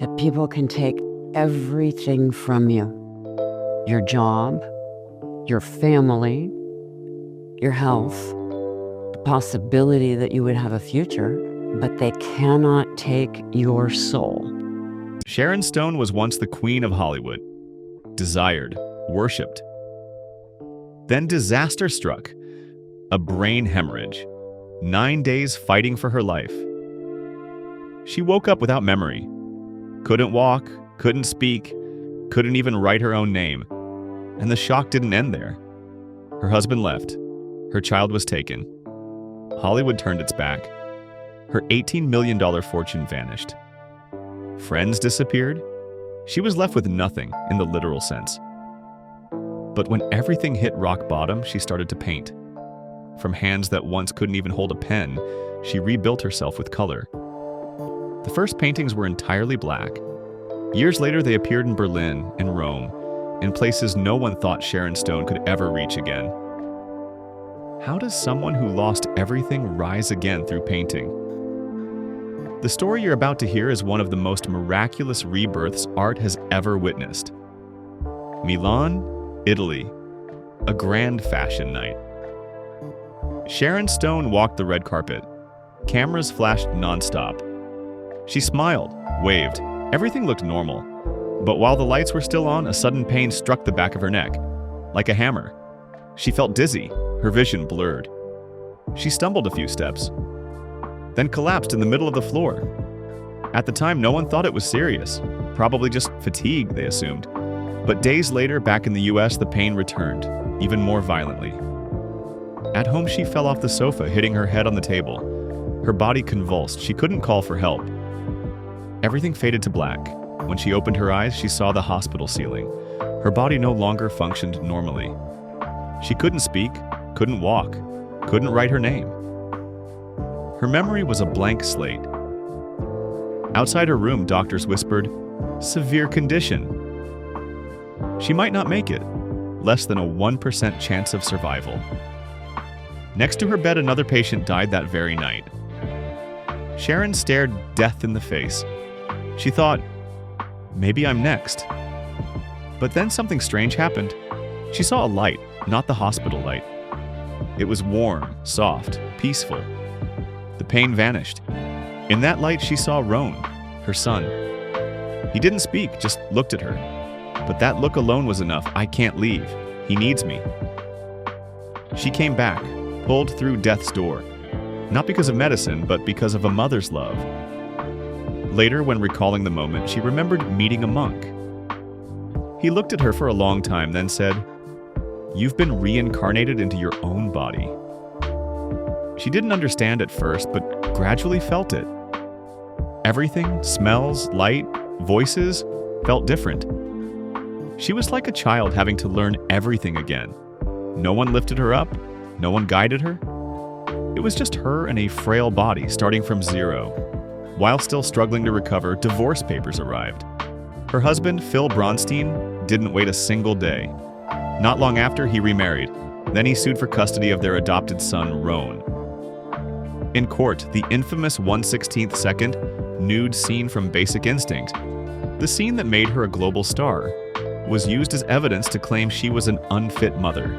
that people can take everything from you. Your job, your family, your health, the possibility that you would have a future, but they cannot take your soul. Sharon Stone was once the queen of Hollywood, desired, worshipped. Then disaster struck, a brain hemorrhage, 9 days fighting for her life. She woke up without memory, couldn't walk, couldn't speak, couldn't even write her own name. And the shock didn't end there. Her husband left, her child was taken. Hollywood turned its back. Her $18 million fortune vanished. Friends disappeared. She was left with nothing in the literal sense. But when everything hit rock bottom, she started to paint. From hands that once couldn't even hold a pen, she rebuilt herself with color. The first paintings were entirely black. Years later, they appeared in Berlin and Rome, in places no one thought Sharon Stone could ever reach again. How does someone who lost everything rise again through painting? The story you're about to hear is one of the most miraculous rebirths art has ever witnessed. Milan, Italy, a grand fashion night. Sharon Stone walked the red carpet. Cameras flashed nonstop. She smiled, waved. Everything looked normal. But while the lights were still on, a sudden pain struck the back of her neck, like a hammer. She felt dizzy, her vision blurred. She stumbled a few steps, then collapsed in the middle of the floor. At the time, no one thought it was serious, probably just fatigue, they assumed. But days later, back in the US, the pain returned, even more violently. At home, she fell off the sofa, hitting her head on the table. Her body convulsed. She couldn't call for help. Everything faded to black. When she opened her eyes, she saw the hospital ceiling. Her body no longer functioned normally. She couldn't speak, couldn't walk, couldn't write her name. Her memory was a blank slate. Outside her room, doctors whispered, "Severe condition." She might not make it. Less than a 1% chance of survival. Next to her bed, another patient died that very night. Sharon stared death in the face. She thought, maybe I'm next. But then something strange happened. She saw a light, not the hospital light. It was warm, soft, peaceful. The pain vanished. In that light, she saw Roan, her son. He didn't speak, just looked at her. But that look alone was enough. I can't leave. He needs me. She came back, pulled through death's door. Not because of medicine, but because of a mother's love. Later, when recalling the moment, she remembered meeting a monk. He looked at her for a long time, then said, "You've been reincarnated into your own body." She didn't understand at first, but gradually felt it. Everything, smells, light, voices, felt different. She was like a child having to learn everything again. No one lifted her up, no one guided her. It was just her and a frail body starting from zero. While still struggling to recover, divorce papers arrived. Her husband, Phil Bronstein, didn't wait a single day. Not long after, he remarried. Then he sued for custody of their adopted son, Roan. In court, the infamous 1/16 second nude scene from Basic Instinct, the scene that made her a global star, was used as evidence to claim she was an unfit mother.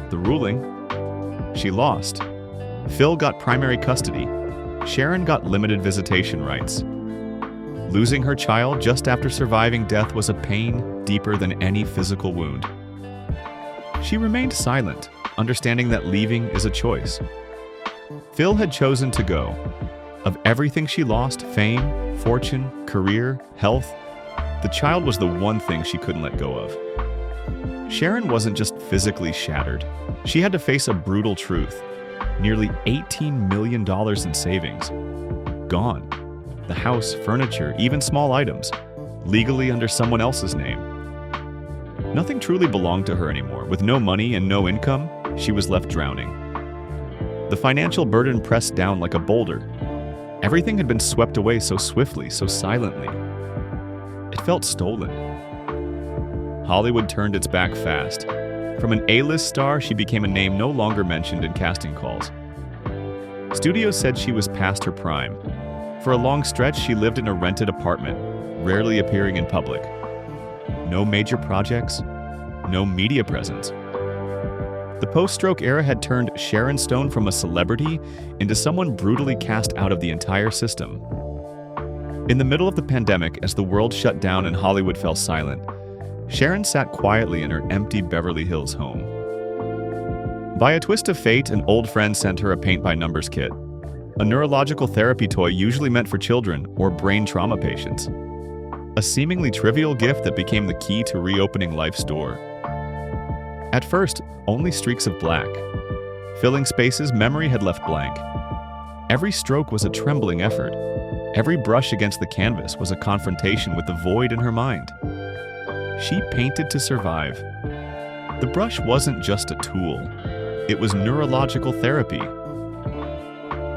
The ruling? She lost. Phil got primary custody. Sharon got limited visitation rights. Losing her child just after surviving death was a pain deeper than any physical wound. She remained silent, understanding that leaving is a choice. Phil had chosen to go. Of everything she lost, fame, fortune, career, health, the child was the one thing she couldn't let go of. Sharon wasn't just physically shattered. She had to face a brutal truth. Nearly $18 million in savings. Gone. The house, furniture, even small items, legally under someone else's name. Nothing truly belonged to her anymore. With no money and no income, she was left drowning. The financial burden pressed down like a boulder. Everything had been swept away so swiftly, so silently. It felt stolen. Hollywood turned its back fast. From an A-list star, she became a name no longer mentioned in casting calls. Studios said she was past her prime. For a long stretch, she lived in a rented apartment, rarely appearing in public. No major projects, no media presence. The post-stroke era had turned Sharon Stone from a celebrity into someone brutally cast out of the entire system. In the middle of the pandemic, as the world shut down and Hollywood fell silent, Sharon sat quietly in her empty Beverly Hills home. By a twist of fate, an old friend sent her a paint-by-numbers kit, a neurological therapy toy usually meant for children or brain trauma patients. A seemingly trivial gift that became the key to reopening life's door. At first, only streaks of black. Filling spaces memory had left blank. Every stroke was a trembling effort. Every brush against the canvas was a confrontation with the void in her mind. She painted to survive. The brush wasn't just a tool. It was neurological therapy.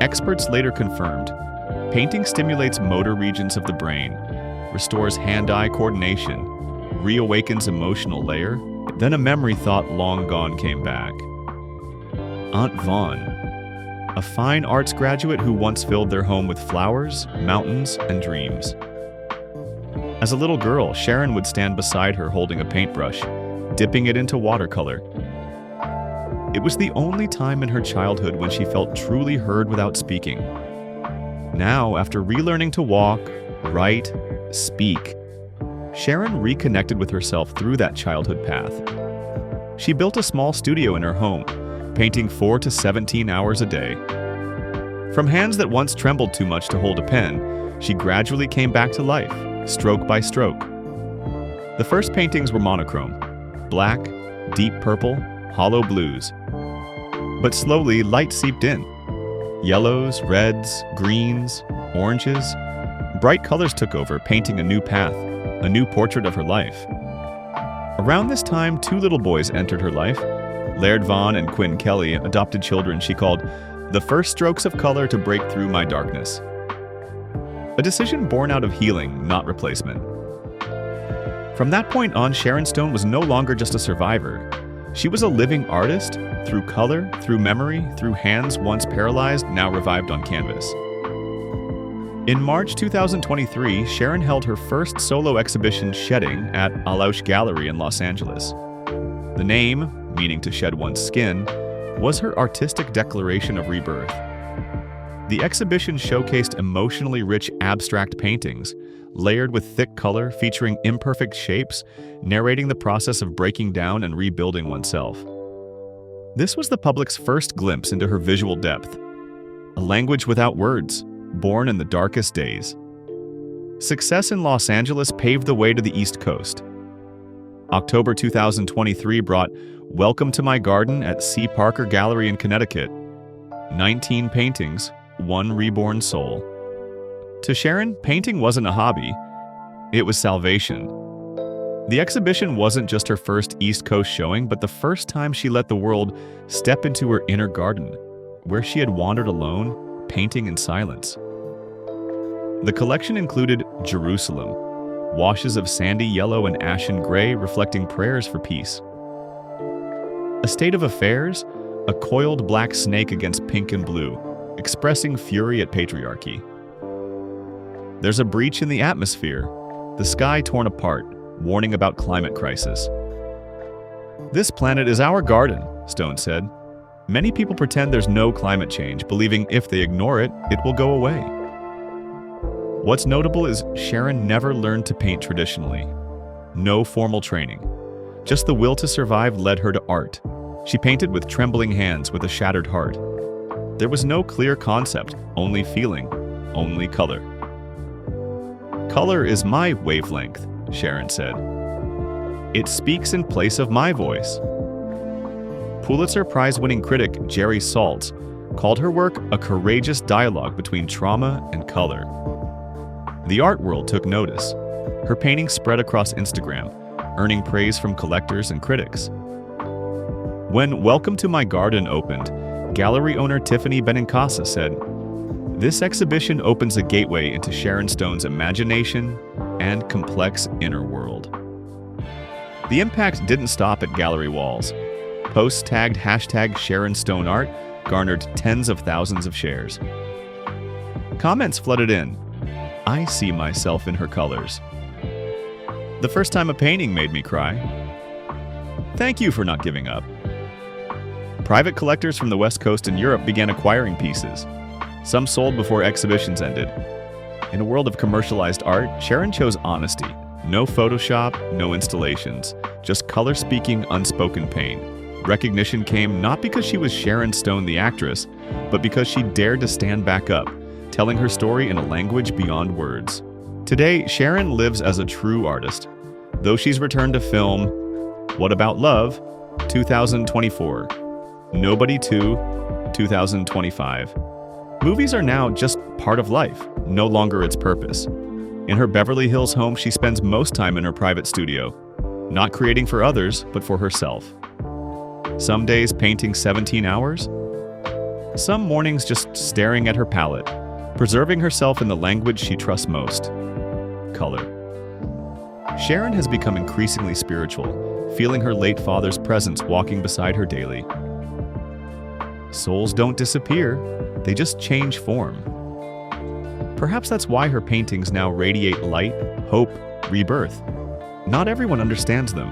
Experts later confirmed, painting stimulates motor regions of the brain, restores hand-eye coordination, reawakens emotional layer, then a memory thought long gone came back. Aunt Vaughn, a fine arts graduate who once filled their home with flowers, mountains, and dreams. As a little girl, Sharon would stand beside her holding a paintbrush, dipping it into watercolor. It was the only time in her childhood when she felt truly heard without speaking. Now, after relearning to walk, write, speak, Sharon reconnected with herself through that childhood path. She built a small studio in her home, painting 4 to 17 hours a day. From hands that once trembled too much to hold a pen, she gradually came back to life, stroke by stroke. The first paintings were monochrome, black, deep purple, hollow blues. But slowly, light seeped in. Yellows, reds, greens, oranges. Bright colors took over, painting a new path, a new portrait of her life. Around this time, 2 little boys entered her life. Laird Vaughn and Quinn Kelly, adopted children she called the first strokes of color to break through my darkness. A decision born out of healing, not replacement. From that point on, Sharon Stone was no longer just a survivor. She was a living artist, through color, through memory, through hands once paralyzed, now revived on canvas. In March 2023, Sharon held her first solo exhibition Shedding at Alaush Gallery in Los Angeles. The name, meaning to shed one's skin, was her artistic declaration of rebirth. The exhibition showcased emotionally rich abstract paintings, layered with thick color featuring imperfect shapes, narrating the process of breaking down and rebuilding oneself. This was the public's first glimpse into her visual depth, a language without words, born in the darkest days. Success in Los Angeles paved the way to the East Coast. October 2023 brought Welcome to My Garden at C. Parker Gallery in Connecticut. 19 paintings, 1 reborn soul. To Sharon, painting wasn't a hobby, it was salvation. The exhibition wasn't just her first East Coast showing, but the first time she let the world step into her inner garden, where she had wandered alone, painting in silence. The collection included Jerusalem, washes of sandy yellow and ashen gray reflecting prayers for peace. A State of Affairs, a coiled black snake against pink and blue, expressing fury at patriarchy. There's a breach in the atmosphere, the sky torn apart, warning about climate crisis. This planet is our garden, Stone said. Many people pretend there's no climate change, believing if they ignore it, it will go away. What's notable is Sharon never learned to paint traditionally. No formal training. Just the will to survive led her to art. She painted with trembling hands with a shattered heart. There was no clear concept, only feeling, only color. Color is my wavelength, Sharon said. It speaks in place of my voice. Pulitzer Prize-winning critic Jerry Saltz called her work a courageous dialogue between trauma and color. The art world took notice. Her paintings spread across Instagram, earning praise from collectors and critics. When Welcome to My Garden opened, gallery owner Tiffany Benincasa said, "This exhibition opens a gateway into Sharon Stone's imagination and complex inner world." The impact didn't stop at gallery walls. Posts tagged #SharonStoneArt garnered tens of thousands of shares. Comments flooded in. I see myself in her colors. The first time a painting made me cry. Thank you for not giving up. Private collectors from the West Coast and Europe began acquiring pieces. Some sold before exhibitions ended. In a world of commercialized art, Sharon chose honesty. No Photoshop, no installations, just color-speaking, unspoken pain. Recognition came not because she was Sharon Stone the actress, but because she dared to stand back up, telling her story in a language beyond words. Today, Sharon lives as a true artist. Though she's returned to film What About Love? 2024, Nobody 2, 2025. Movies are now just part of life, no longer its purpose. In her Beverly Hills home, she spends most time in her private studio, not creating for others, but for herself. Some days painting 17 hours, some mornings just staring at her palette, preserving herself in the language she trusts most, color. Sharon has become increasingly spiritual, feeling her late father's presence walking beside her daily. Souls don't disappear, they just change form. Perhaps that's why her paintings now radiate light, hope, rebirth. Not everyone understands them,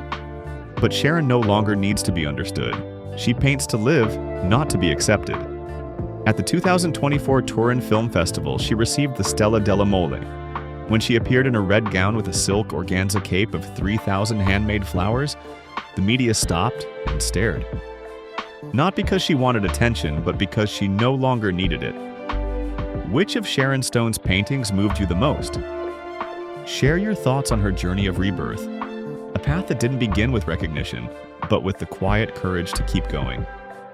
but Sharon no longer needs to be understood. She paints to live, not to be accepted. At the 2024 Turin Film Festival, she received the Stella della Mole. When she appeared in a red gown with a silk organza cape of 3,000 handmade flowers, the media stopped and stared. Not because she wanted attention, but because she no longer needed it. Which of Sharon Stone's paintings moved you the most? Share your thoughts on her journey of rebirth, a path that didn't begin with recognition, but with the quiet courage to keep going.